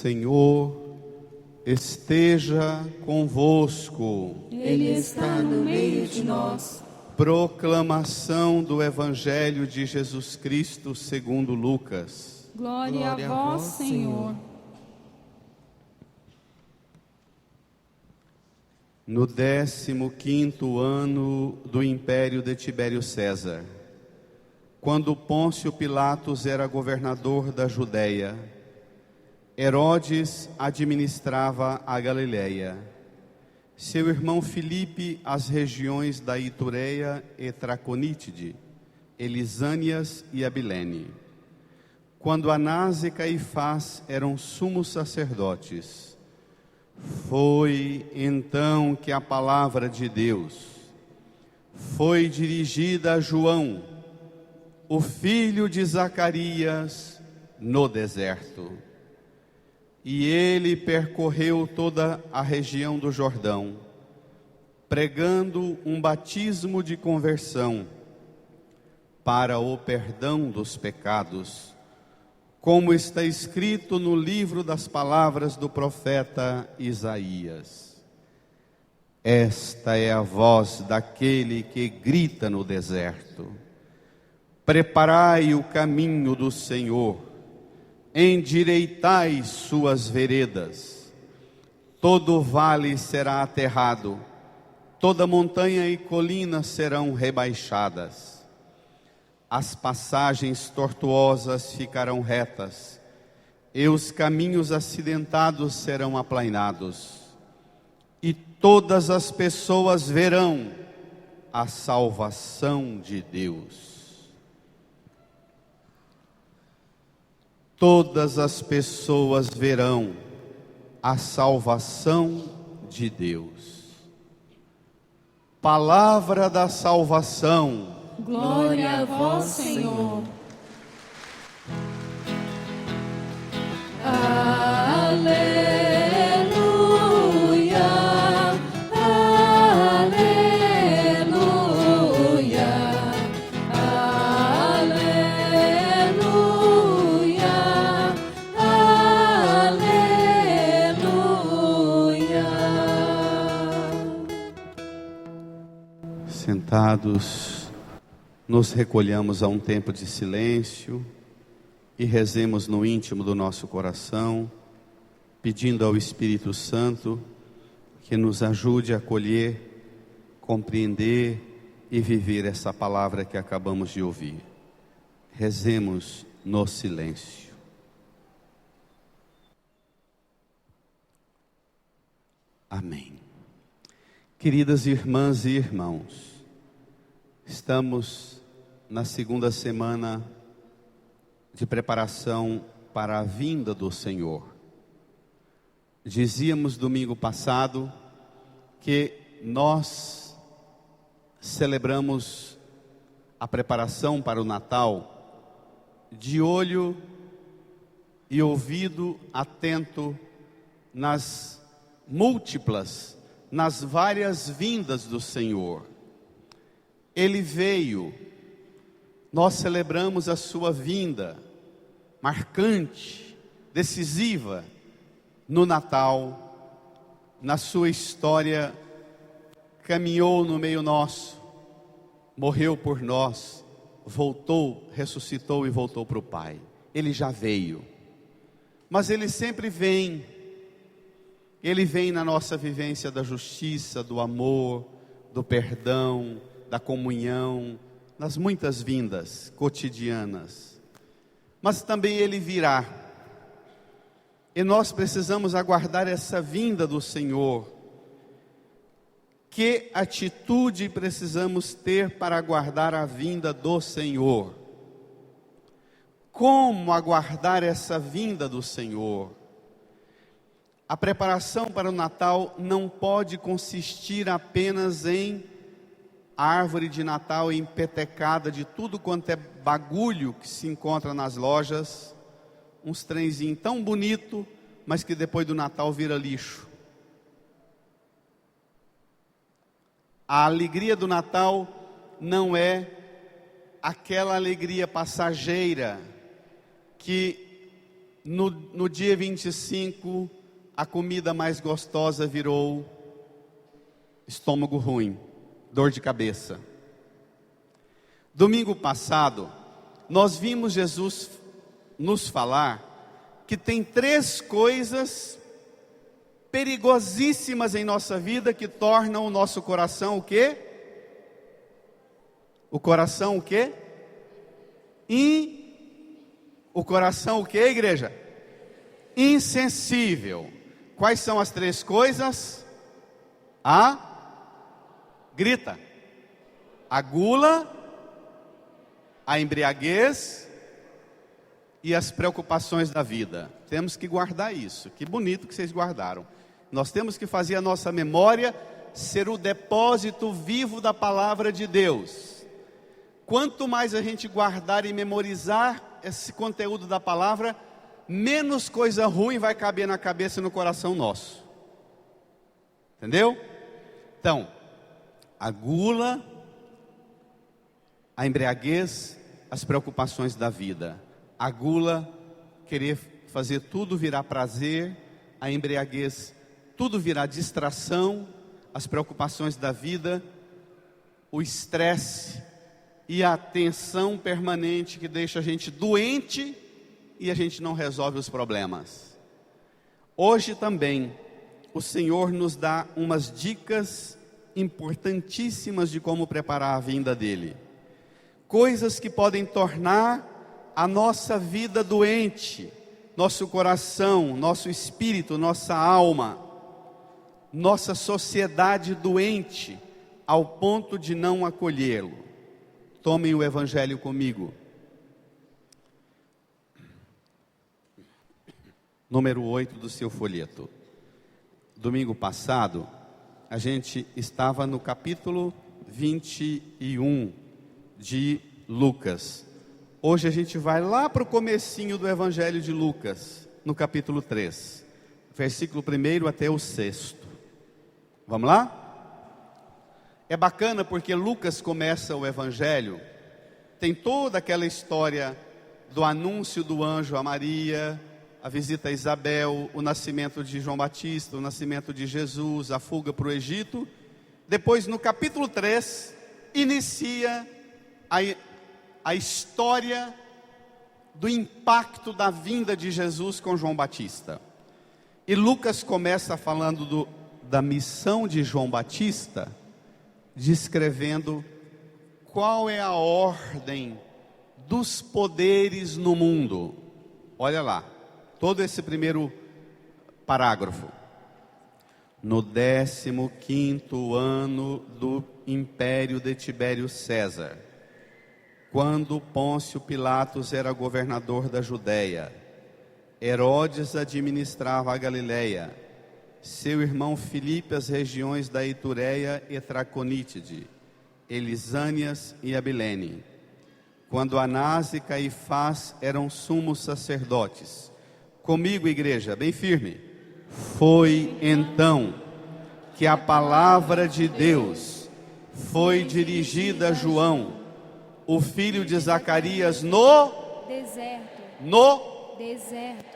Senhor esteja convosco. Ele está no meio de nós. Proclamação do Evangelho de Jesus Cristo segundo Lucas. Glória a vós, Senhor. No 15º ano do império de Tibério César, quando Pôncio Pilatos era governador da Judéia, Herodes administrava a Galiléia, seu irmão Filipe as regiões da Itureia e Traconítide, Elisânias e Abilene. Quando Anás e Caifás eram sumos sacerdotes, foi então que a palavra de Deus foi dirigida a João, o filho de Zacarias, no deserto. E ele percorreu toda a região do Jordão, pregando um batismo de conversão para o perdão dos pecados, como está escrito no livro das palavras do profeta Isaías. Esta é a voz daquele que grita no deserto: preparai o caminho do Senhor, endireitai suas veredas. Todo vale será aterrado, toda montanha e colina serão rebaixadas. As passagens tortuosas ficarão retas, e os caminhos acidentados serão aplainados. E todas as pessoas verão a salvação de Deus. Todas as pessoas verão a salvação de Deus. Palavra da salvação. Glória a vós, Senhor. Aleluia, aleluia, aleluia, aleluia. Sentados, nos recolhamos a um tempo de silêncio e rezemos no íntimo do nosso coração, pedindo ao Espírito Santo que nos ajude a acolher, compreender e viver essa palavra que acabamos de ouvir. Rezemos no silêncio. Amém. Queridas irmãs e irmãos, estamos na segunda semana de preparação para a vinda do Senhor. Dizíamos domingo passado que nós celebramos a preparação para o Natal de olho e ouvido atento nas múltiplas, nas várias vindas do Senhor. Ele veio, nós celebramos a sua vinda, marcante, decisiva, no Natal, na sua história, caminhou no meio nosso, morreu por nós, voltou, ressuscitou e voltou para o Pai. Ele já veio, mas Ele sempre vem. Ele vem na nossa vivência da justiça, do amor, do perdão, da comunhão, nas muitas vindas cotidianas. Mas também Ele virá. E nós precisamos aguardar essa vinda do Senhor. Que atitude precisamos ter para aguardar a vinda do Senhor? Como aguardar essa vinda do Senhor? A preparação para o Natal não pode consistir apenas em árvore de Natal empetecada de tudo quanto é bagulho que se encontra nas lojas, uns trenzinhos tão bonito, mas que depois do Natal vira lixo. A alegria do Natal não é aquela alegria passageira que No dia 25, a comida mais gostosa virou estômago ruim, dor de cabeça. Domingo passado, nós vimos Jesus nos falar que tem 3 coisas perigosíssimas em nossa vida que tornam o nosso coração o quê? O coração o quê? O coração o quê, igreja? Insensível. Quais são as 3 coisas? Grita. A gula, a embriaguez e as preocupações da vida. Temos que guardar isso. Que bonito que vocês guardaram. Nós temos que fazer a nossa memória ser o depósito vivo da palavra de Deus. Quanto mais a gente guardar e memorizar esse conteúdo da palavra, menos coisa ruim vai caber na cabeça e no coração nosso. Entendeu? Então, a gula, a embriaguez, as preocupações da vida. A gula, querer fazer tudo virar prazer. A embriaguez, tudo virar distração. As preocupações da vida, o estresse e a tensão permanente que deixa a gente doente e a gente não resolve os problemas. Hoje também o Senhor nos dá umas dicas importantíssimas de como preparar a vinda dele. Coisas que podem tornar a nossa vida doente, nosso coração, nosso espírito, nossa alma, nossa sociedade doente, ao ponto de não acolhê-lo. Tomem o Evangelho comigo. Número 8 do seu folheto. Domingo passado, a gente estava no capítulo 21 de Lucas. Hoje a gente vai lá para o comecinho do Evangelho de Lucas, no capítulo 3, versículo 1 até o 6. Vamos lá? É bacana porque Lucas começa o Evangelho, tem toda aquela história do anúncio do anjo a Maria, a visita a Isabel, o nascimento de João Batista, o nascimento de Jesus, a fuga para o Egito. Depois, no capítulo 3, inicia a história do impacto da vinda de Jesus com João Batista. E Lucas começa falando da missão de João Batista, descrevendo qual é a ordem dos poderes no mundo. Olha lá, todo esse primeiro parágrafo. No 15º ano do império de Tibério César, quando Pôncio Pilatos era governador da Judéia, Herodes administrava a Galileia, seu irmão Filipe as regiões da Itureia e Traconítide, Elisânias e Abilene. Quando Anás e Caifás eram sumos sacerdotes. Comigo, igreja, bem firme. Foi então que a palavra de Deus foi dirigida a João, o filho de Zacarias, no deserto.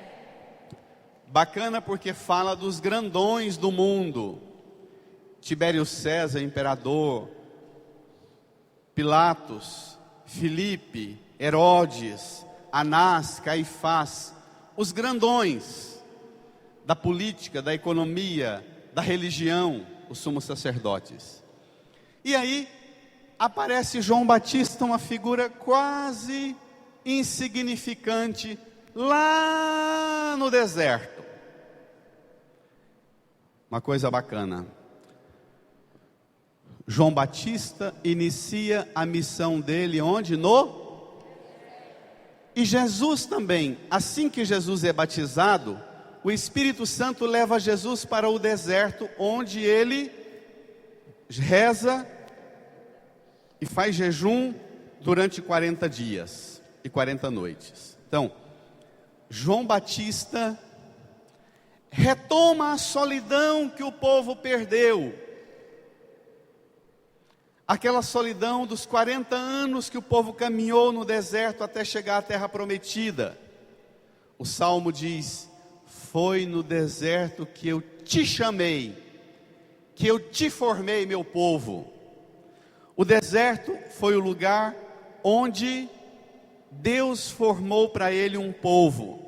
Bacana porque fala dos grandões do mundo. Tibério César, imperador, Pilatos, Filipe, Herodes, Anás, Caifás, os grandões da política, da economia, da religião, os sumos sacerdotes. E aí aparece João Batista, uma figura quase insignificante, lá no deserto. Uma coisa bacana. João Batista inicia a missão dele onde? E Jesus também, assim que Jesus é batizado, o Espírito Santo leva Jesus para o deserto, onde ele reza e faz jejum durante 40 dias e 40 noites. Então, João Batista retoma a solidão que o povo perdeu. Aquela solidão dos 40 anos que o povo caminhou no deserto até chegar à terra prometida. O Salmo diz: foi no deserto que eu te chamei, que eu te formei, meu povo. O deserto foi o lugar onde Deus formou para ele um povo,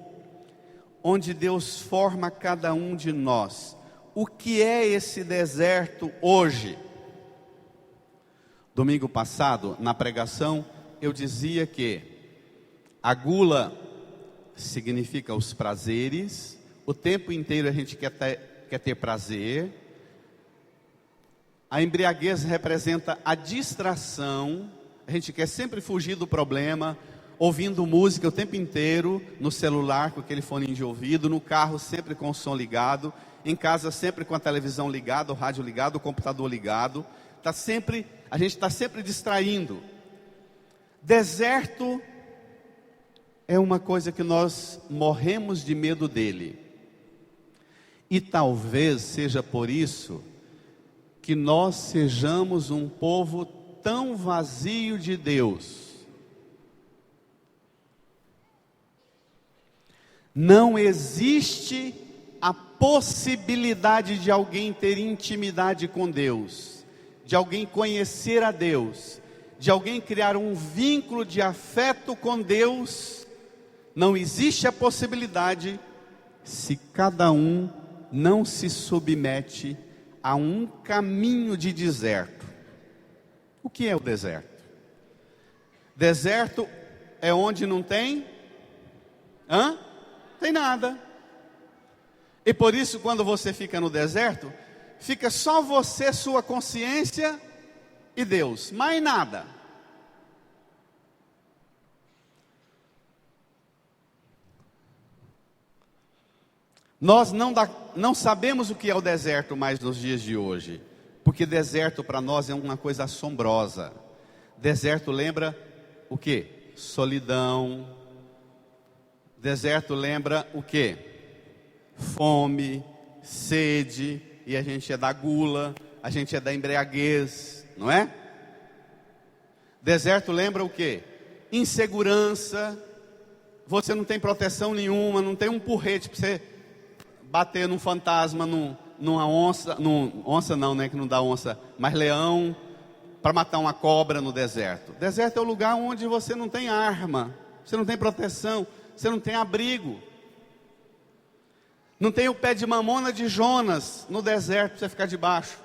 onde Deus forma cada um de nós. O que é esse deserto hoje? Domingo passado, na pregação, eu dizia que a gula significa os prazeres. O tempo inteiro a gente quer ter prazer. A embriaguez representa a distração. A gente quer sempre fugir do problema, ouvindo música o tempo inteiro, no celular com aquele fone de ouvido, no carro sempre com o som ligado, em casa sempre com a televisão ligada, o rádio ligado, o computador ligado. A gente está sempre distraindo. Deserto é uma coisa que nós morremos de medo dele. E talvez seja por isso que nós sejamos um povo tão vazio de Deus. Não existe a possibilidade de alguém ter intimidade com Deus, de alguém conhecer a Deus, de alguém criar um vínculo de afeto com Deus. Não existe a possibilidade se cada um não se submete a um caminho de deserto. O que é o deserto? Deserto é onde não tem? Tem nada. E por isso, quando você fica no deserto, fica só você, sua consciência e Deus, mais nada. Nós não sabemos o que é o deserto mais nos dias de hoje, porque deserto para nós é uma coisa assombrosa. Deserto lembra o quê? Solidão. Deserto lembra o quê? Fome, sede, e a gente é da gula, a gente é da embriaguez, não é? Deserto lembra o quê? Insegurança, você não tem proteção nenhuma, não tem um porrete para você bater num fantasma, numa onça, onça não, né, que não dá onça, mas leão, para matar uma cobra no deserto. Deserto é o lugar onde você não tem arma, você não tem proteção, você não tem abrigo. Não tem o pé de mamona de Jonas no deserto para você ficar debaixo.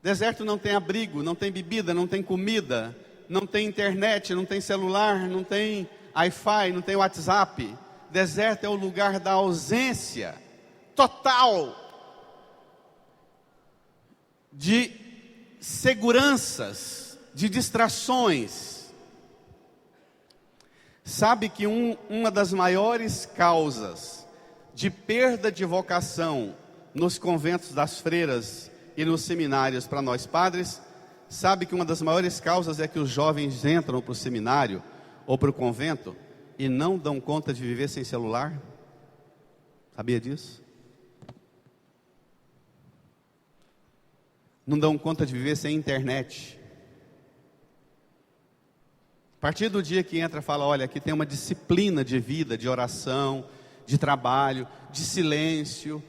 Deserto não tem abrigo, não tem bebida, não tem comida, não tem internet, não tem celular, não tem Wi-Fi, não tem WhatsApp. Deserto é o lugar da ausência total de seguranças, de distrações. Sabe que uma das maiores causas de perda de vocação nos conventos das freiras e nos seminários para nós padres, sabe que uma das maiores causas é que os jovens entram para o seminário ou para o convento e não dão conta de viver sem celular? Sabia disso? Não dão conta de viver sem internet. A partir do dia que entra, fala, olha, aqui tem uma disciplina de vida, de oração, de trabalho, de silêncio,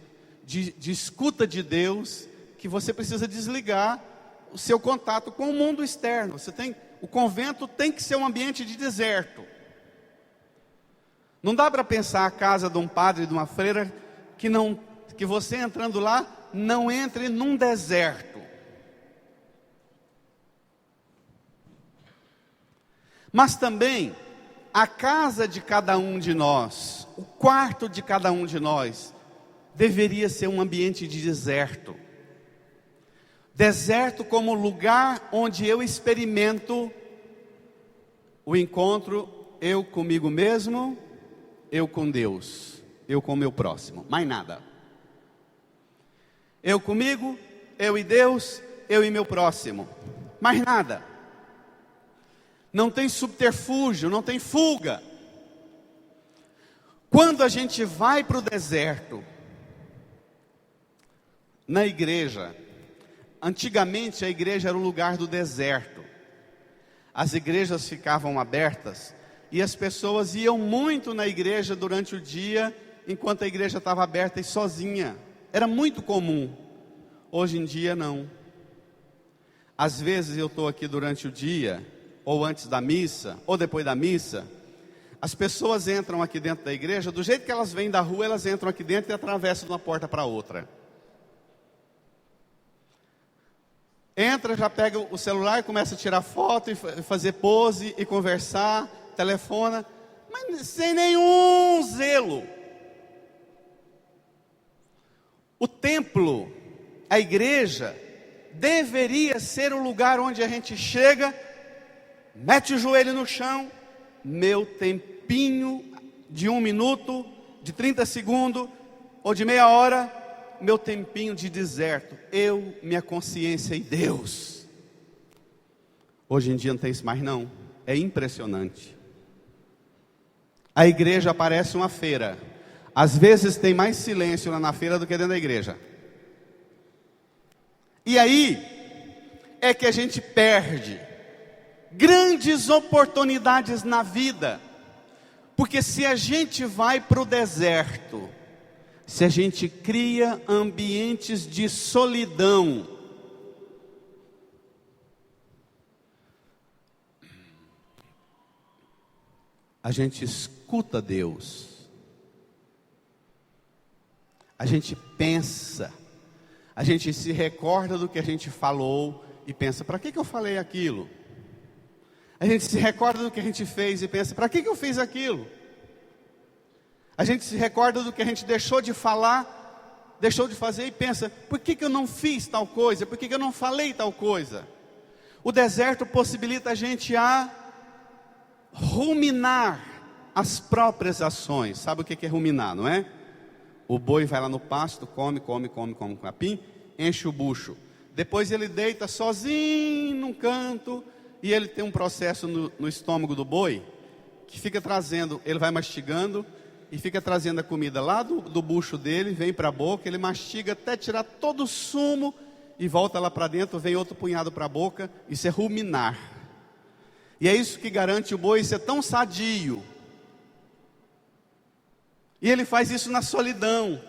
de escuta de Deus, que você precisa desligar o seu contato com o mundo externo. O convento tem que ser um ambiente de deserto. Não dá para pensar a casa de um padre e de uma freira que você entrando lá não entre num deserto. Mas também a casa de cada um de nós, o quarto de cada um de nós, deveria ser um ambiente de deserto. Deserto como lugar onde eu experimento o encontro, eu comigo mesmo, eu com Deus, eu com o meu próximo, mais nada. Eu comigo, eu e Deus, eu e meu próximo, mais nada. Não tem subterfúgio, não tem fuga. Quando a gente vai para o deserto, na igreja, antigamente a igreja era o lugar do deserto. As igrejas ficavam abertas e as pessoas iam muito na igreja durante o dia, enquanto a igreja estava aberta e sozinha. Era muito comum. Hoje em dia não. Às vezes eu estou aqui durante o dia, ou antes da missa, ou depois da missa. As pessoas entram aqui dentro da igreja, do jeito que elas vêm da rua, elas entram aqui dentro e atravessam de uma porta para outra. Entra, já pega o celular e começa a tirar foto, e fazer pose, e conversar, telefona, mas sem nenhum zelo. O templo, a igreja, deveria ser o lugar onde a gente chega, mete o joelho no chão, meu tempinho de 1 minuto, de 30 segundos, ou de meia hora, meu tempinho de deserto, eu, minha consciência e Deus. Hoje em dia não tem isso mais não, é impressionante. A igreja parece uma feira, às vezes tem mais silêncio lá na feira do que dentro da igreja. E aí, é que a gente perde grandes oportunidades na vida, porque se a gente vai para o deserto, se a gente cria ambientes de solidão, a gente escuta Deus, a gente pensa, a gente se recorda do que a gente falou e pensa, para que eu falei aquilo? A gente se recorda do que a gente fez e pensa, para que eu fiz aquilo? A gente se recorda do que a gente deixou de falar, deixou de fazer e pensa, por que eu não fiz tal coisa? Por que eu não falei tal coisa? O deserto possibilita a gente a ruminar as próprias ações. Sabe o que é ruminar, não é? O boi vai lá no pasto, come capim, enche o bucho. Depois ele deita sozinho num canto e ele tem um processo no estômago do boi que fica trazendo, ele vai mastigando e fica trazendo a comida lá do bucho dele, vem para a boca, ele mastiga até tirar todo o sumo e volta lá para dentro, vem outro punhado para a boca. Isso é ruminar. E é isso que garante o boi ser tão sadio. E ele faz isso na solidão,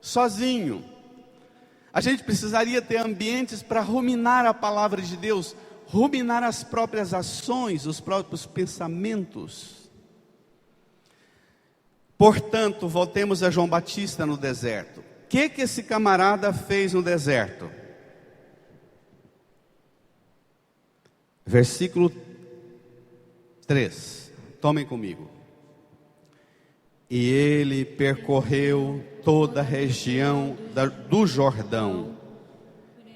sozinho. A gente precisaria ter ambientes para ruminar a palavra de Deus, ruminar as próprias ações, os próprios pensamentos. Portanto, voltemos a João Batista no deserto. O que esse camarada fez no deserto? Versículo 3, tomem comigo. E ele percorreu toda a região do Jordão,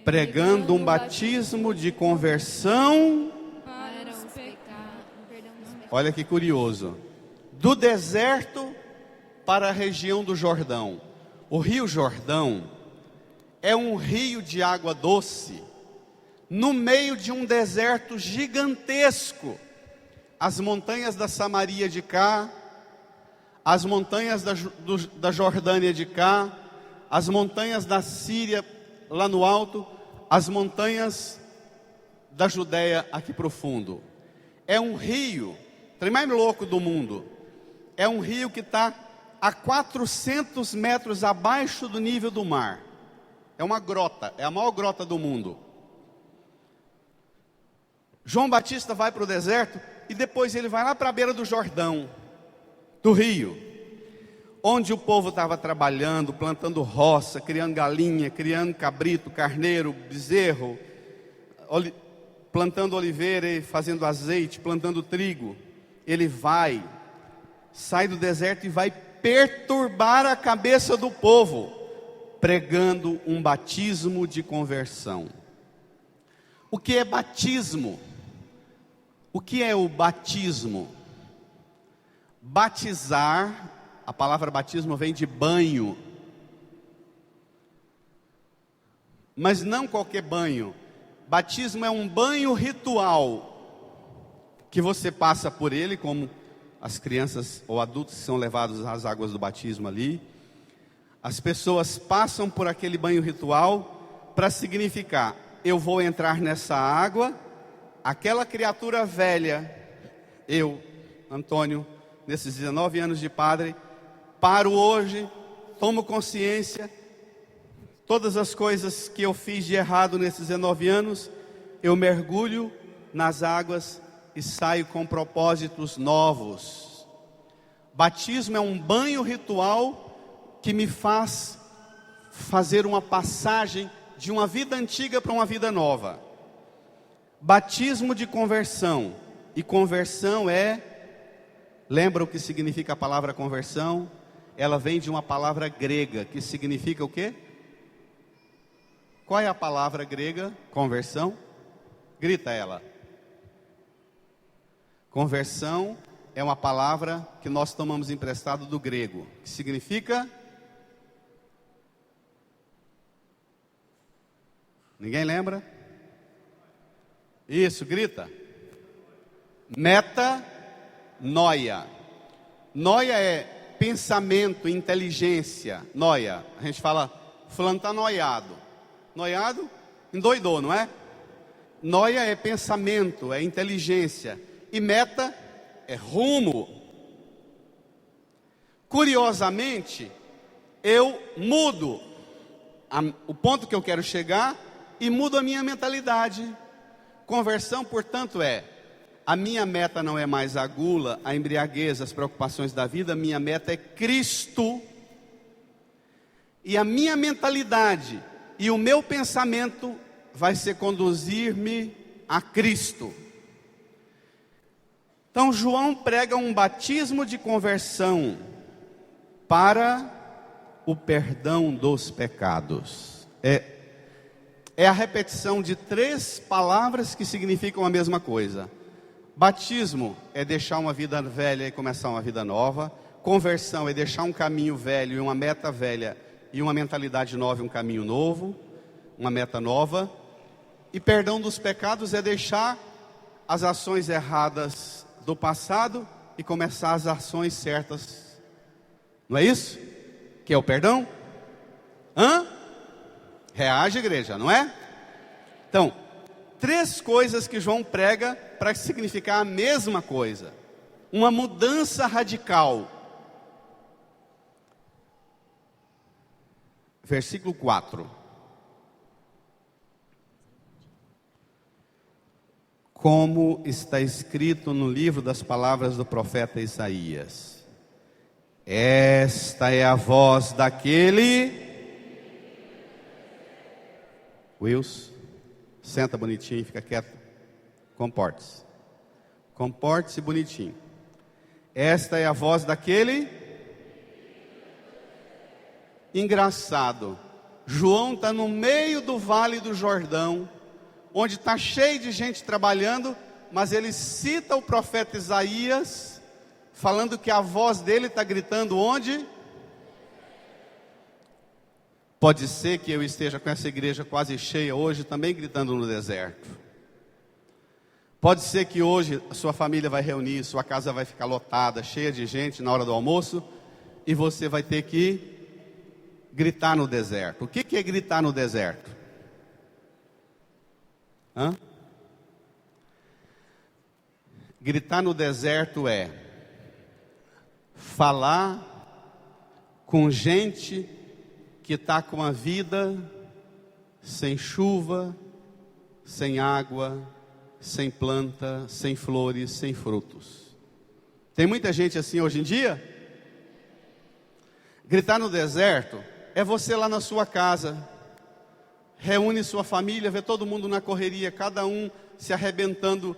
pregando um batismo de conversão. Para os pecados. Olha que curioso. Do deserto para a região do Jordão. O rio Jordão é um rio de água doce, no meio de um deserto gigantesco. As montanhas da Samaria de cá, as montanhas da Jordânia de cá, as montanhas da Síria lá no alto, as montanhas da Judéia aqui para o fundo. É um rio, o trem mais louco do mundo. É um rio que está a 400 metros abaixo do nível do mar. É uma grota, é a maior grota do mundo. João Batista vai para o deserto e depois ele vai lá para a beira do Jordão, do rio, onde o povo estava trabalhando, plantando roça, criando galinha, criando cabrito, carneiro, bezerro, plantando oliveira e fazendo azeite, plantando trigo. Ele sai do deserto e vai perturbar a cabeça do povo, pregando um batismo de conversão. O que é batismo? O que é o batismo? Batizar, a palavra batismo vem de banho, mas não qualquer banho. Batismo é um banho ritual, que você passa por ele, como as crianças ou adultos que são levados às águas do batismo ali. As pessoas passam por aquele banho ritual para significar, eu vou entrar nessa água, aquela criatura velha, eu, Antônio, nesses 19 anos de padre, paro hoje, tomo consciência, todas as coisas que eu fiz de errado nesses 19 anos, eu mergulho nas águas e saio com propósitos novos. Batismo é um banho ritual que me faz fazer uma passagem de uma vida antiga para uma vida nova. Batismo de conversão. E conversão lembra o que significa a palavra conversão? Ela vem de uma palavra grega, que significa o quê? Qual é a palavra grega? Conversão? Grita ela. Conversão é uma palavra que nós tomamos emprestado do grego, que significa... Ninguém lembra? Isso, grita. Metanoia. Noia é pensamento, inteligência. Noia, a gente fala, fulano está noiado. Noiado? Endoidou, não é? Noia é pensamento, é inteligência. E meta é rumo. Curiosamente, eu mudo o ponto que eu quero chegar e mudo a minha mentalidade. Conversão, portanto, a minha meta não é mais a gula, a embriaguez, as preocupações da vida. A minha meta é Cristo. E a minha mentalidade e o meu pensamento vai ser conduzir-me a Cristo. Então João prega um batismo de conversão para o perdão dos pecados. É a repetição de 3 palavras que significam a mesma coisa. Batismo é deixar uma vida velha e começar uma vida nova. Conversão é deixar um caminho velho e uma meta velha e uma mentalidade nova e um caminho novo, uma meta nova. E perdão dos pecados é deixar as ações erradas do passado e começar as ações certas. Não é isso? Que é o perdão? Reage, igreja, não é? Então, 3 coisas que João prega para significar a mesma coisa. Uma mudança radical. Versículo 4. Como está escrito no livro das palavras do profeta Isaías: esta é a voz daquele... Wilson, senta bonitinho, fica quieto. Comporte-se. Comporte-se bonitinho. Esta é a voz daquele... Engraçado, João está no meio do Vale do Jordão, onde está cheio de gente trabalhando, mas ele cita o profeta Isaías, falando que a voz dele está gritando onde? Pode ser que eu esteja com essa igreja quase cheia hoje, também gritando no deserto. Pode ser que hoje a sua família vai reunir, sua casa vai ficar lotada, cheia de gente na hora do almoço, e você vai ter que gritar no deserto. O que é gritar no deserto? Gritar no deserto é falar com gente que está com a vida sem chuva, sem água, sem planta, sem flores, sem frutos. Tem muita gente assim hoje em dia. Gritar no deserto é você lá na sua casa, reúne sua família, vê todo mundo na correria, cada um se arrebentando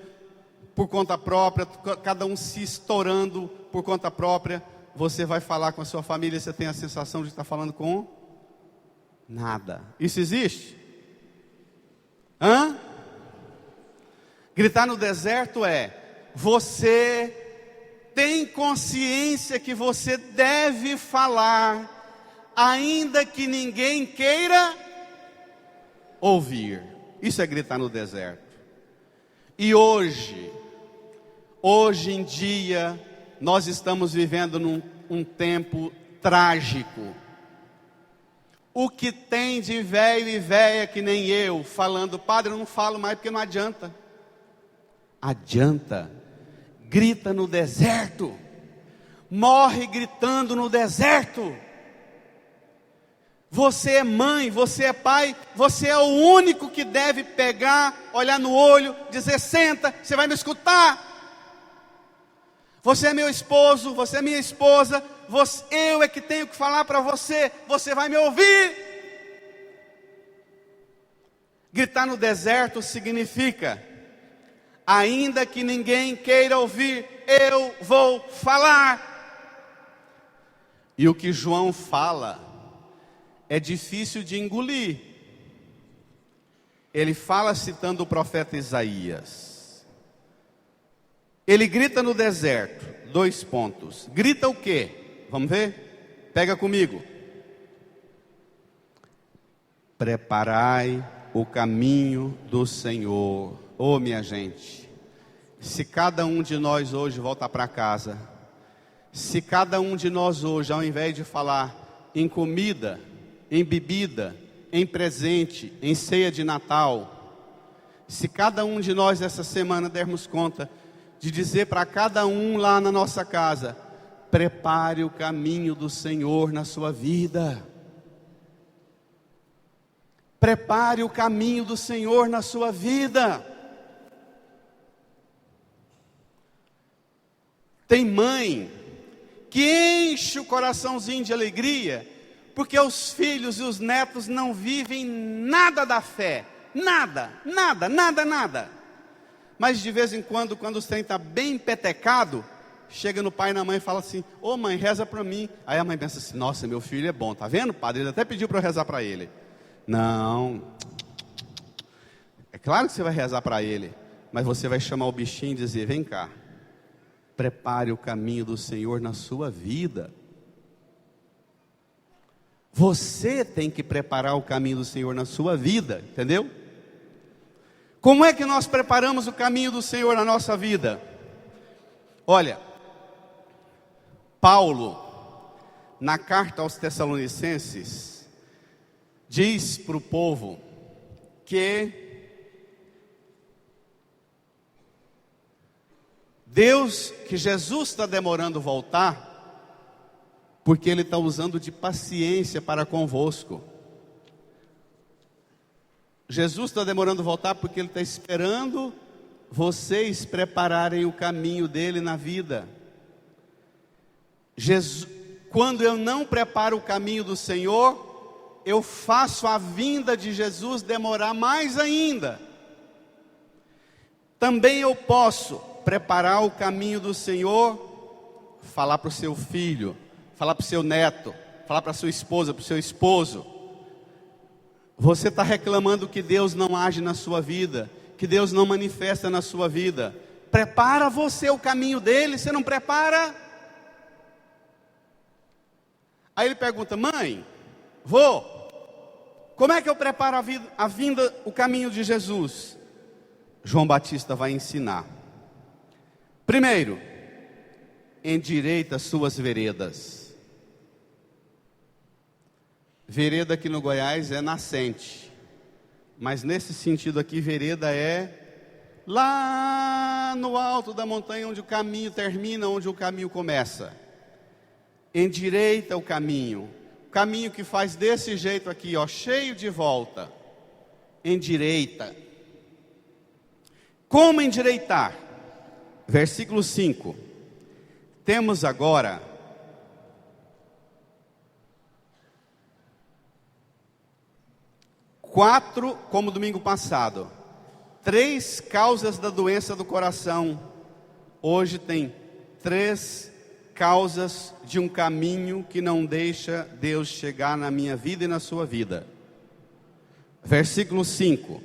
por conta própria, cada um se estourando por conta própria. Você vai falar com a sua família, você tem a sensação de estar falando com nada. Isso existe? Gritar no deserto é você tem consciência que você deve falar, ainda que ninguém queira ouvir. Isso é gritar no deserto. E hoje em dia, nós estamos vivendo num tempo trágico. O que tem de velho e velha que nem eu, falando, padre, eu não falo mais porque não adianta. Adianta. grita no deserto, morre gritando no deserto. Você é mãe, você é pai, você é o único que deve pegar, olhar no olho, dizer: senta, você vai me escutar. Você é meu esposo, você é minha esposa, eu é que tenho que falar para você, você vai me ouvir. Gritar no deserto significa: ainda que ninguém queira ouvir, eu vou falar. E o que João fala é difícil de engolir. Ele fala citando o profeta Isaías. Ele grita no deserto, 2 pontos. Grita o quê? Vamos ver? Pega comigo. Preparai o caminho do Senhor. Oh, minha gente, se cada um de nós hoje voltar para casa, se cada um de nós hoje, ao invés de falar em comida, em bebida, em presente, em ceia de Natal, se cada um de nós essa semana dermos conta de dizer para cada um lá na nossa casa: prepare o caminho do Senhor na sua vida. Prepare o caminho do Senhor na sua vida. Tem mãe que enche o coraçãozinho de alegria, porque os filhos e os netos não vivem nada da fé. Nada. Mas de vez em quando os trem está bem petecado, chega no pai e na mãe e fala assim: ô mãe, reza para mim. Aí a mãe pensa assim: nossa, meu filho é bom, tá vendo, padre? Ele até pediu para eu rezar para ele. Não, é claro que você vai rezar para ele, mas você vai chamar o bichinho e dizer: vem cá, prepare o caminho do Senhor na sua vida. Você tem que preparar o caminho do Senhor na sua vida, entendeu? Como é que nós preparamos o caminho do Senhor na nossa vida? Olha, Paulo, na carta aos Tessalonicenses, diz para o povo que Jesus está demorando voltar, porque Ele está usando de paciência para convosco. Jesus está demorando voltar porque Ele está esperando vocês prepararem o caminho dele na vida. Quando eu não preparo o caminho do Senhor, eu faço a vinda de Jesus demorar mais ainda. Também eu posso preparar o caminho do Senhor, falar para o seu filho, falar para o seu neto, falar para a sua esposa, para o seu esposo: você está reclamando que Deus não age na sua vida, que Deus não manifesta na sua vida. Prepara você o caminho dele, você não prepara? Aí ele pergunta: mãe, vô, como é que eu preparo a vinda, o caminho de Jesus? João Batista vai ensinar. Primeiro, endireita suas veredas. Vereda aqui no Goiás é nascente, mas nesse sentido aqui, vereda é lá no alto da montanha, onde o caminho termina, onde o caminho começa. Endireita o caminho que faz desse jeito aqui, ó, cheio de volta. Endireita. Como endireitar? Versículo 5. Temos agora como domingo passado, 3 causas da doença do coração. Hoje tem 3 causas de um caminho que não deixa Deus chegar na minha vida e na sua vida. Versículo 5.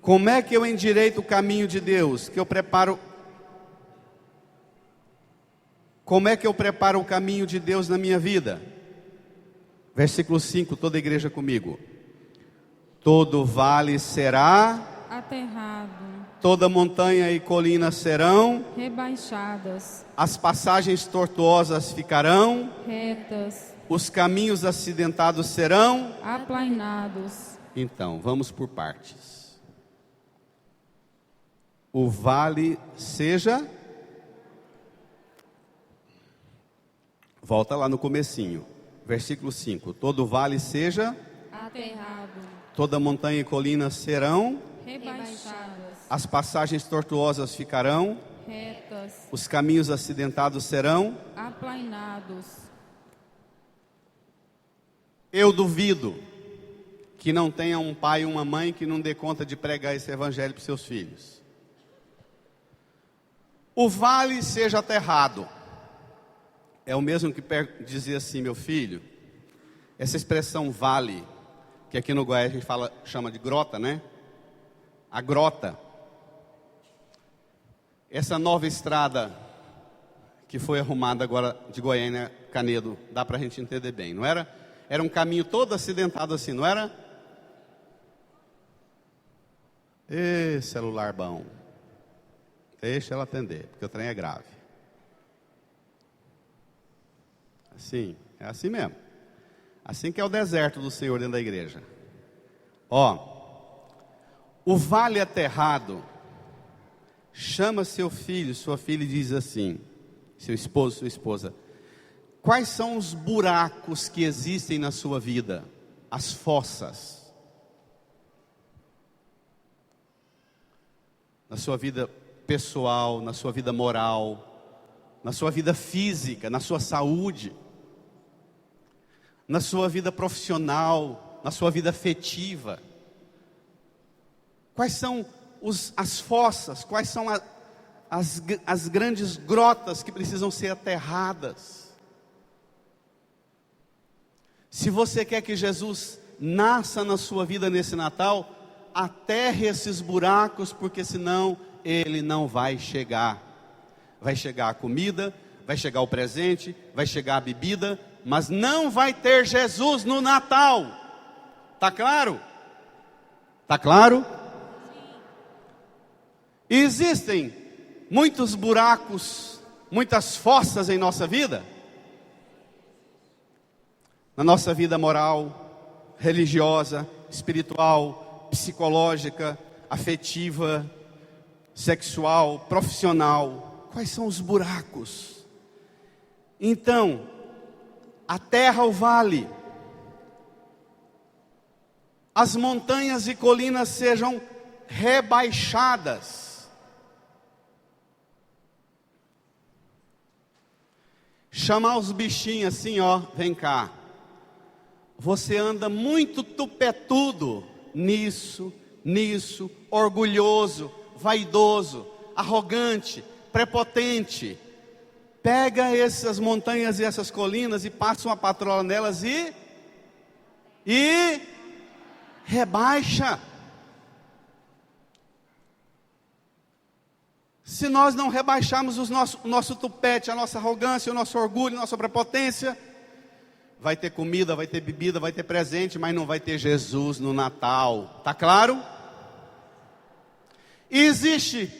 Como é que eu endireito o caminho de Deus? Como é que eu preparo o caminho de Deus na minha vida? Versículo 5, toda a igreja comigo. Todo vale será aterrado, toda montanha e colina serão rebaixadas, as passagens tortuosas ficarão retas, os caminhos acidentados serão aplainados. Então, vamos por partes. O vale seja Volta lá no comecinho, versículo 5. Todo vale seja aterrado, toda montanha e colina serão, rebaixadas, as passagens tortuosas ficarão, retas, os caminhos acidentados serão. aplainados. Eu duvido que não tenha um pai e uma mãe que não dê conta de pregar esse evangelho para os seus filhos. O vale seja aterrado. É o mesmo que dizer assim, meu filho, essa expressão vale, que aqui no Goiás a gente chama de grota, né? A grota. Essa nova estrada que foi arrumada agora de Goiânia a Canedo, dá para a gente entender bem, não era? Era um caminho todo acidentado assim, não era? Ê, celular bom. Deixa ela atender, porque o trem é grave. Assim, é assim mesmo. Assim que é o deserto do Senhor dentro da igreja. Ó, o vale aterrado, chama seu filho, sua filha e diz assim, seu esposo, sua esposa, quais são os buracos que existem na sua vida? As fossas. Na sua vida pessoal, na sua vida moral, na sua vida física, na sua saúde, na sua vida profissional, na sua vida afetiva. Quais são as fossas, quais são as grandes grotas que precisam ser aterradas? Se você quer que Jesus nasça na sua vida nesse Natal, aterre esses buracos, porque senão ele não vai chegar. Vai chegar a comida, vai chegar o presente, vai chegar a bebida, mas não vai ter Jesus no Natal. Tá claro? Tá claro? E existem muitos buracos, muitas fossas em nossa vida. Na nossa vida moral, religiosa, espiritual, psicológica, afetiva, sexual, profissional. Quais são os buracos? Então, aterra o vale, as montanhas e colinas sejam rebaixadas. Chamar os bichinhos assim, ó, vem cá. Você anda muito tupetudo nisso, orgulhoso, vaidoso, arrogante, prepotente. Pega essas montanhas e essas colinas e passa uma patrola nelas e rebaixa. Se nós não rebaixarmos o nosso tupete, a nossa arrogância, o nosso orgulho, a nossa prepotência, vai ter comida, vai ter bebida, vai ter presente, mas não vai ter Jesus no Natal. Tá claro? E existe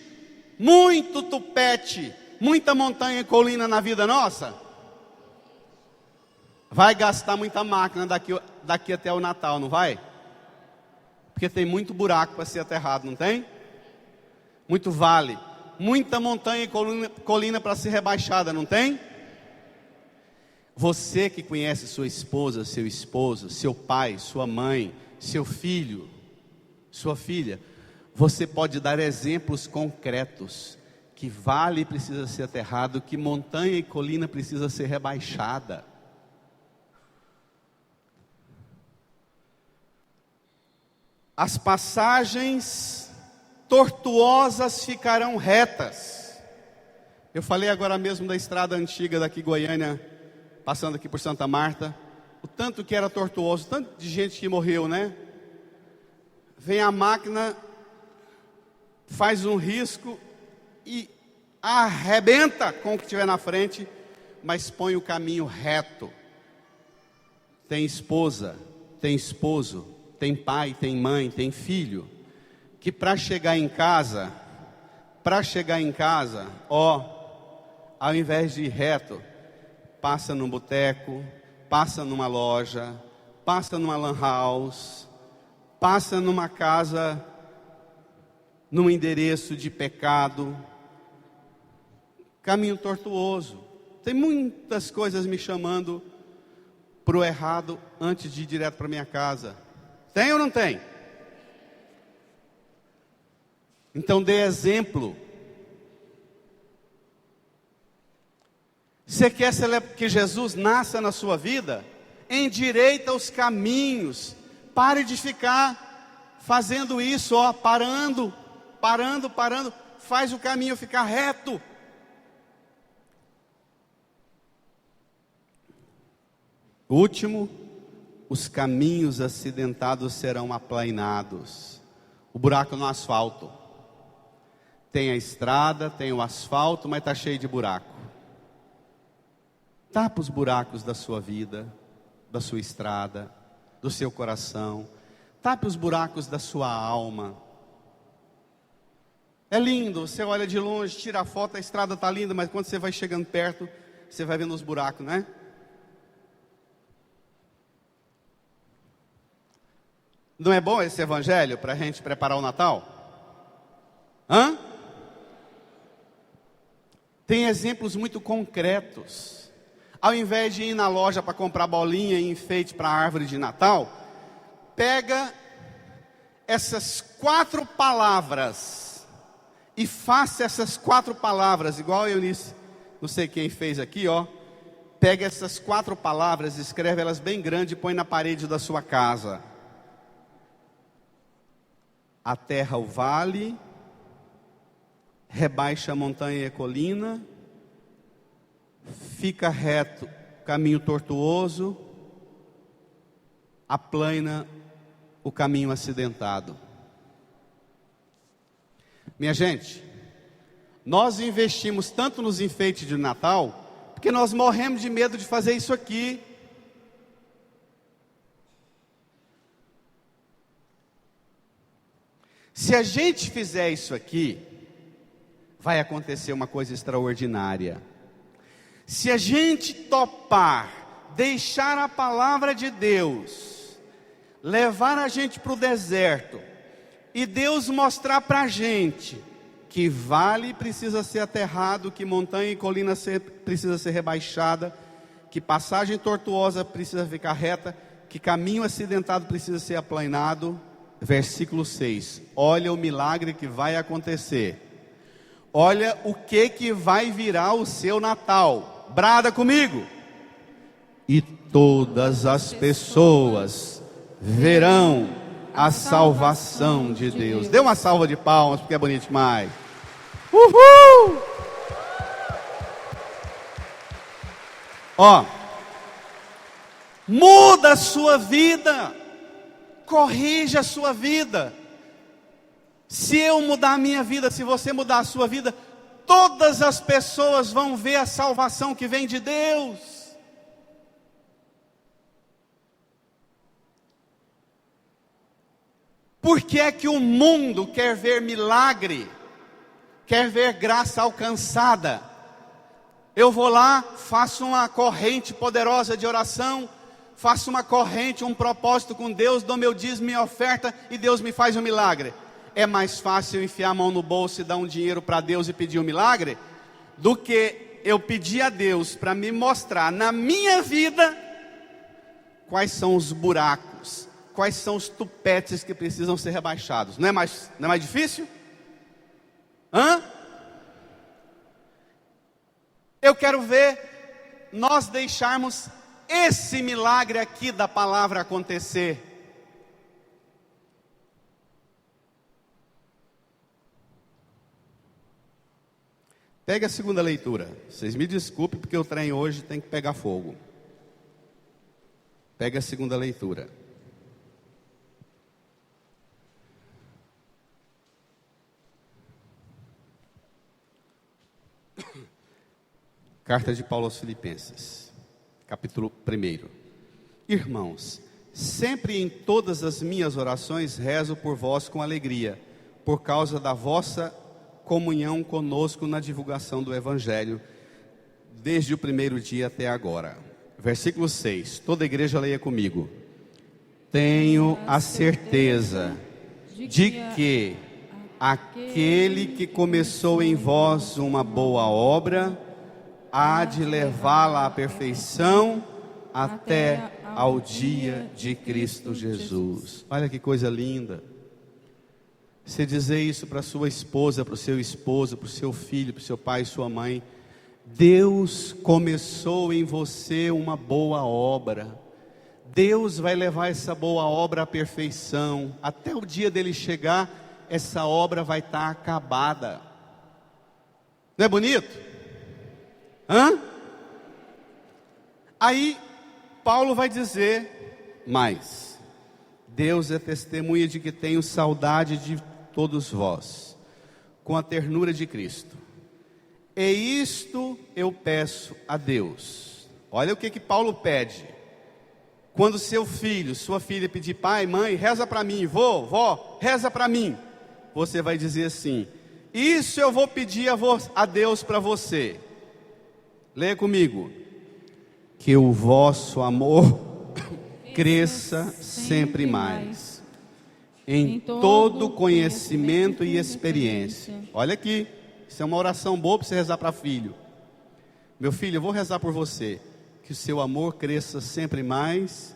muito tupete, muita montanha e colina na vida nossa. Vai gastar muita máquina daqui até o Natal, não vai? Porque tem muito buraco para ser aterrado, não tem? Muito vale, muita montanha e colina para ser rebaixada, não tem? Você que conhece sua esposa, seu esposo, seu pai, sua mãe, seu filho, sua filha, você pode dar exemplos concretos que vale precisa ser aterrado, que montanha e colina precisa ser rebaixada. As passagens tortuosas ficarão retas. Eu falei agora mesmo da estrada antiga daqui Goiânia, passando aqui por Santa Marta, o tanto que era tortuoso, tanto de gente que morreu, né? Vem a máquina, faz um risco e arrebenta com o que tiver na frente, mas põe o caminho reto. Tem esposa, tem esposo, tem pai, tem mãe, tem filho, que para chegar em casa, ó, ao invés de ir reto, passa num boteco, passa numa loja, passa numa lan house, passa numa casa, num endereço de pecado, caminho tortuoso. Tem muitas coisas me chamando para o errado antes de ir direto para minha casa. Tem ou não tem? Então dê exemplo. Você quer que Jesus nasça na sua vida? Endireita os caminhos. Pare de ficar fazendo isso, ó, parando. Faz o caminho ficar reto. Último, os caminhos acidentados serão aplainados. O buraco no asfalto. Tem a estrada, tem o asfalto, mas está cheio de buraco. Tapa os buracos da sua vida, da sua estrada, do seu coração. Tape os buracos da sua alma. É lindo, você olha de longe, tira a foto, a estrada está linda, mas quando você vai chegando perto, você vai vendo os buracos, né? Não é bom esse evangelho para a gente preparar o Natal? Hã? Tem exemplos muito concretos. Ao invés de ir na loja para comprar bolinha e enfeite para a árvore de Natal, pega essas 4 palavras e faça essas 4 palavras, igual a Eunice, não sei quem fez aqui, ó. Pega essas 4 palavras, escreve elas bem grande e põe na parede da sua casa. Aterra o vale, rebaixa a montanha e a colina, fica reto, caminho tortuoso, aplana o caminho acidentado. Minha gente, nós investimos tanto nos enfeites de Natal, porque nós morremos de medo de fazer isso aqui. Se a gente fizer isso aqui, vai acontecer uma coisa extraordinária. Se a gente topar, deixar a palavra de Deus, levar a gente para o deserto, e Deus mostrar para a gente que vale precisa ser aterrado, que montanha e colina precisa ser rebaixada, que passagem tortuosa precisa ficar reta, que caminho acidentado precisa ser aplanado. Versículo 6, olha o milagre que vai acontecer. Olha o que vai virar o seu Natal. Brada comigo. E todas as pessoas verão a salvação de Deus. Dê uma salva de palmas, porque é bonito demais. Uhul! Ó, muda a sua vida. Corrija a sua vida. Se eu mudar a minha vida, se você mudar a sua vida, todas as pessoas vão ver a salvação que vem de Deus. Por que é que o mundo quer ver milagre? Quer ver graça alcançada? Eu vou lá, faço uma corrente poderosa de oração, faço uma corrente, um propósito com Deus, dou meu dízimo, minha oferta e Deus me faz um milagre. É mais fácil enfiar a mão no bolso e dar um dinheiro para Deus e pedir um milagre, do que eu pedir a Deus para me mostrar na minha vida quais são os buracos, quais são os tupetes que precisam ser rebaixados. Não é mais difícil? Hã? Eu quero ver nós deixarmos esse milagre aqui da palavra acontecer. Pega a segunda leitura. Vocês me desculpem porque o trem hoje tem que pegar fogo. Pega a segunda leitura. Carta de Paulo aos Filipenses, capítulo 1. Irmãos, sempre em todas as minhas orações rezo por vós com alegria, por causa da vossa comunhão conosco na divulgação do Evangelho, desde o primeiro dia até agora. Versículo 6, toda a igreja leia comigo. Tenho a certeza de que aquele que começou em vós uma boa obra, há de levá-la à perfeição até ao dia de Cristo Jesus. Olha que coisa linda. Você dizer isso para sua esposa, para o seu esposo, para o seu filho, para o seu pai e sua mãe. Deus começou em você uma boa obra. Deus vai levar essa boa obra à perfeição. Até o dia dele chegar, essa obra vai estar acabada. Não é bonito? Hã? Aí, Paulo vai dizer mais. Deus é testemunha de que tenho saudade de todos vós, com a ternura de Cristo. E isto eu peço a Deus. Olha o que Paulo pede. Quando seu filho, sua filha pedir, pai, mãe, reza para mim, vó, reza para mim. Você vai dizer assim, isso eu vou pedir a Deus para você. Leia comigo. Que o vosso amor cresça sempre mais, em todo conhecimento e experiência. Olha aqui, isso é uma oração boa para você rezar para filho. Meu filho, eu vou rezar por você. Que o seu amor cresça sempre mais,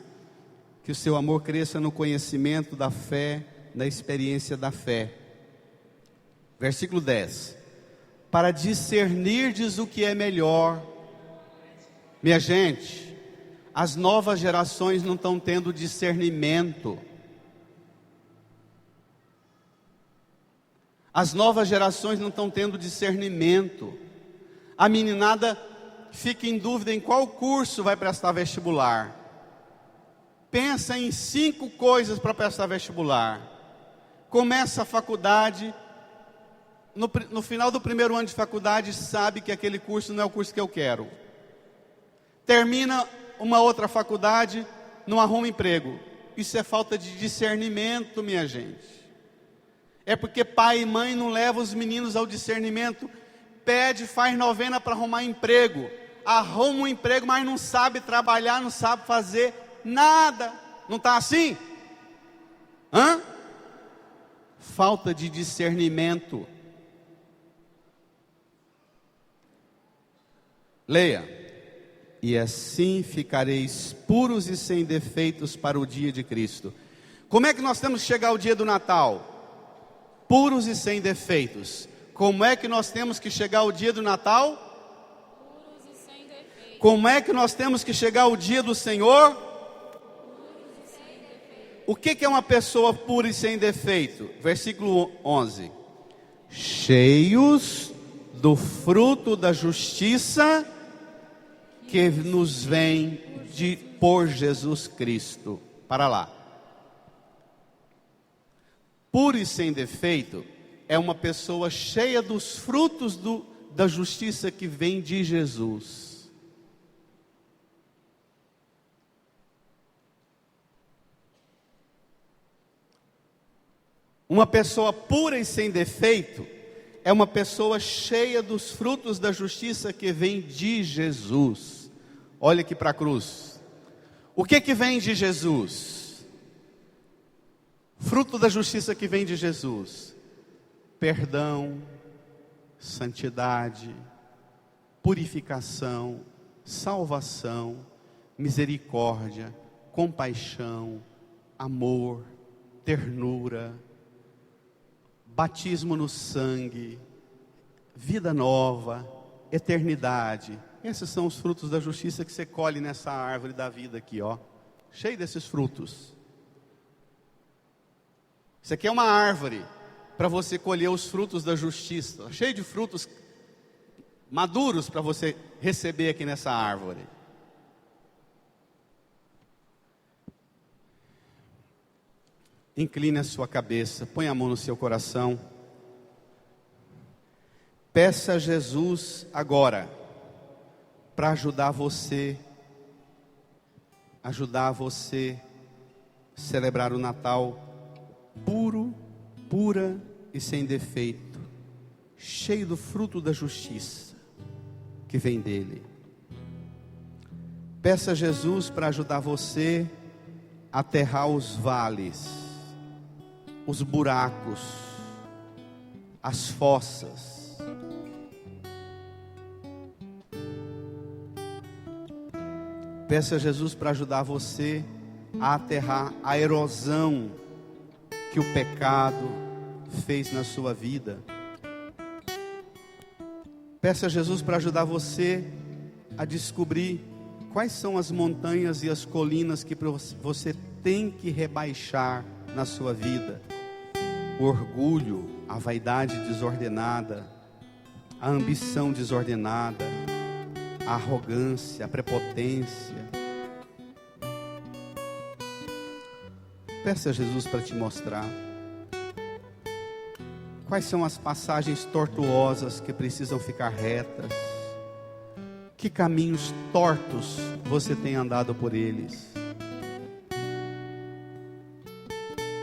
que o seu amor cresça no conhecimento da fé, na experiência da fé. Versículo 10. Para discernirdes o que é melhor. Minha gente, as novas gerações não estão tendo discernimento. As novas gerações não estão tendo discernimento. A meninada fica em dúvida em qual curso vai prestar vestibular. Pensa em 5 coisas para prestar vestibular. Começa a faculdade, no final do primeiro ano de faculdade, sabe que aquele curso não é o curso que eu quero. Termina uma outra faculdade, não arruma emprego. Isso é falta de discernimento, minha gente. É porque pai e mãe não levam os meninos ao discernimento. Pede, faz novena para arrumar emprego. Arruma um emprego, mas não sabe trabalhar, não sabe fazer nada. Não está assim? Hã? Falta de discernimento. Leia. E assim ficareis puros e sem defeitos para o dia de Cristo. Como é que nós temos que chegar ao dia do Natal? Puros e sem defeitos. Como é que nós temos que chegar ao dia do Natal? Puros e sem defeitos. Como é que nós temos que chegar ao dia do Senhor? Puros e sem defeitos. O que é uma pessoa pura e sem defeito? Versículo 11. Cheios do fruto da justiça que nos vem por Jesus Cristo. Para lá. Puro e sem defeito é uma pessoa cheia dos frutos da justiça que vem de Jesus. Uma pessoa pura e sem defeito é uma pessoa cheia dos frutos da justiça que vem de Jesus. Olha aqui para a cruz. O que vem de Jesus? Fruto da justiça que vem de Jesus. Perdão, santidade, purificação, salvação, misericórdia, compaixão, amor, ternura, batismo no sangue, vida nova, eternidade. Esses são os frutos da justiça que você colhe nessa árvore da vida aqui, ó. Cheio desses frutos. Isso aqui é uma árvore para você colher os frutos da justiça. Cheio de frutos maduros para você receber aqui nessa árvore. Incline a sua cabeça, põe a mão no seu coração. Peça a Jesus agora para ajudar você a celebrar o Natal puro, pura e sem defeito, cheio do fruto da justiça que vem dele. Peça a Jesus para ajudar você a aterrar os vales, os buracos, as fossas. Peça a Jesus para ajudar você a aterrar a erosão que o pecado fez na sua vida. Peça a Jesus para ajudar você a descobrir quais são as montanhas e as colinas que você tem que rebaixar na sua vida. O orgulho, a vaidade desordenada, a ambição desordenada, a arrogância, a prepotência. Peça a Jesus para te mostrar quais são as passagens tortuosas que precisam ficar retas. Que caminhos tortos você tem andado por eles?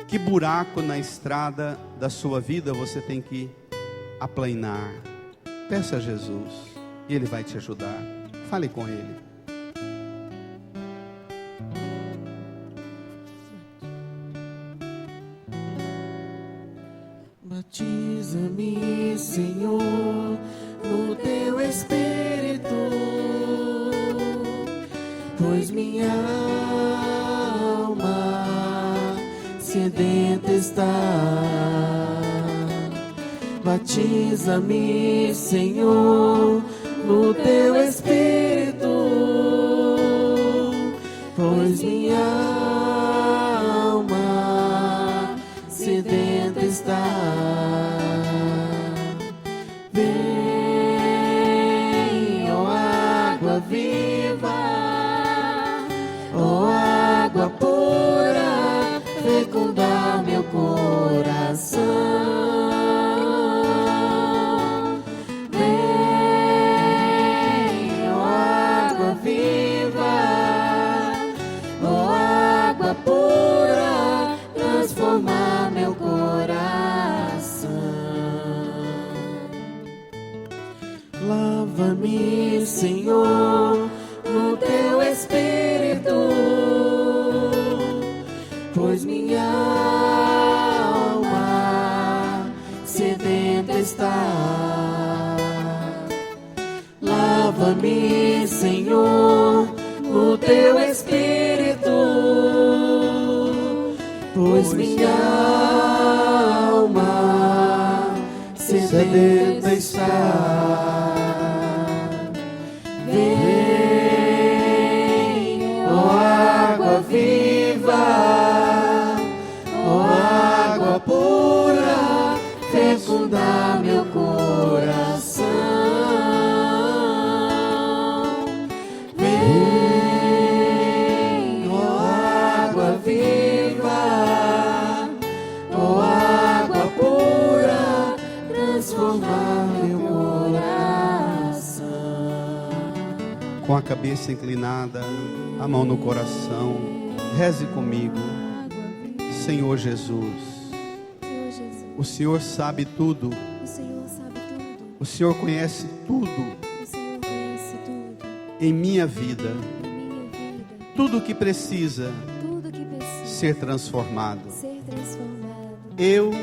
Que buraco na estrada da sua vida você tem que aplainar? Peça a Jesus e Ele vai te ajudar. Fale com Ele. Batiza-me, Senhor, no Teu Espírito, pois minha alma sedenta está. Batiza-me, Senhor, no Teu Espírito, pois minha alma sedenta está. Vem, ó água viva, ó água pura, fecundar meu coração. Vem, ó água viva, ó água pura, transformar meu coração. Lava-me, Senhor, no Teu Espírito, pois minha alma sedenta está. Lava-me, Senhor, no Teu Espírito, pois minha alma sedenta está. Vem, ó água viva, ó água pura, fecundar meu coração. Vem, ó água viva, ó água pura, transformar meu coração. Com a cabeça inclinada, a mão no coração, reze comigo. Senhor Jesus, Senhor Jesus, o Senhor sabe tudo, o Senhor sabe tudo, o Senhor conhece tudo o Senhor conhece tudo em minha vida, em minha vida, tudo que precisa tudo que precisa ser transformado. ser transformado. Eu Eu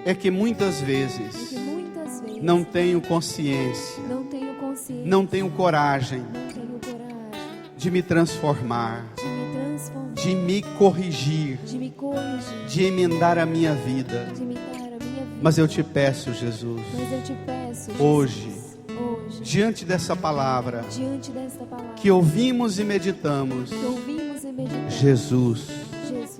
é que muitas é vezes que muitas vezes não tenho consciência, não tenho consciência, não tenho coragem não tenho coragem de me transformar, de me transformar, de me corrigir, de me corrigir, de emendar a minha vida. de me dar a minha vida. Mas eu te peço, Jesus, Mas eu te peço, Jesus, hoje, hoje, diante dessa palavra diante desta palavra que ouvimos e meditamos, que ouvimos e meditamos, Jesus, Jesus,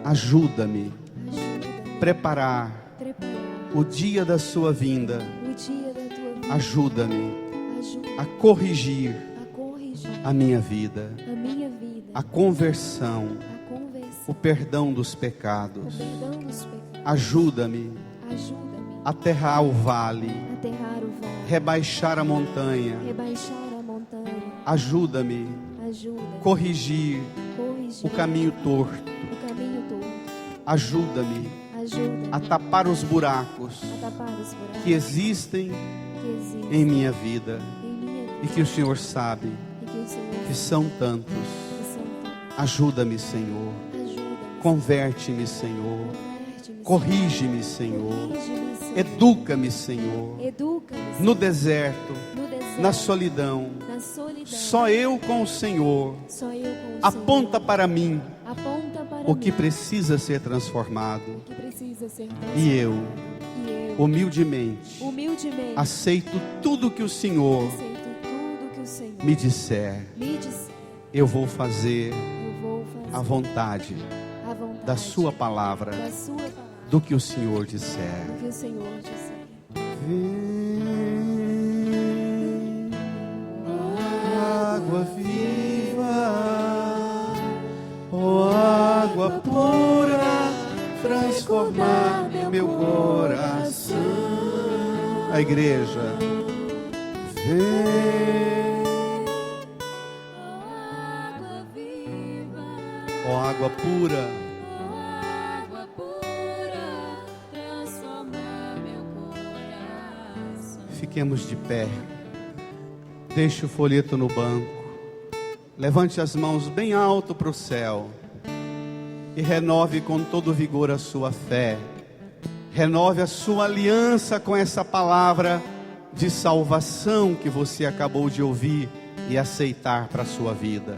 ajuda-me ajuda-me a preparar a preparar o dia da sua vinda, o dia da tua vida. ajuda-me Ajuda a corrigir a corrigir a minha vida, a minha vida, a conversão, a conversão, o perdão dos o pecados. perdão dos pecados. Ajuda-me Ajuda-me a aterrar o vale, a aterrar o vale, rebaixar a montanha. rebaixar a montanha. Ajuda-me Ajuda a corrigir corrigir o caminho torto. o caminho todo. Ajuda-me Ajuda a tapar os buracos a tapar os buracos que existem que existem em minha vida em minha vida e que o Senhor sabe e que o Senhor que são tantos. que são tantos. Ajuda-me, Senhor. Ajuda-me, Converte-me, Senhor. converte-me, Corrige-me, Senhor. corrige-me, Senhor. Educa-me, Senhor. Educa-me, Senhor. No deserto, No deserto, na solidão, na solidão, Só eu com o Senhor. Só eu com o Aponta Senhor. para mim Aponta para o mim que precisa ser transformado. o que precisa ser E eu, E eu, humildemente, humildemente, aceito tudo que o Senhor aceito tudo que o Senhor me disser. me disser. Eu vou fazer Eu vou fazer a vontade a vontade da sua palavra, da sua palavra, do que o Senhor disser. do que o Senhor disser. Vem, água viva, ó água pura, transformar meu coração. A igreja, vem, Água viva, ó água pura, água pura, transforma meu coração. fiquemos de pé. Deixe o folheto no banco. Levante as mãos bem alto para o céu. E renove com todo vigor a sua fé. Renove a sua aliança com essa palavra de salvação que você acabou de ouvir e aceitar para a sua vida.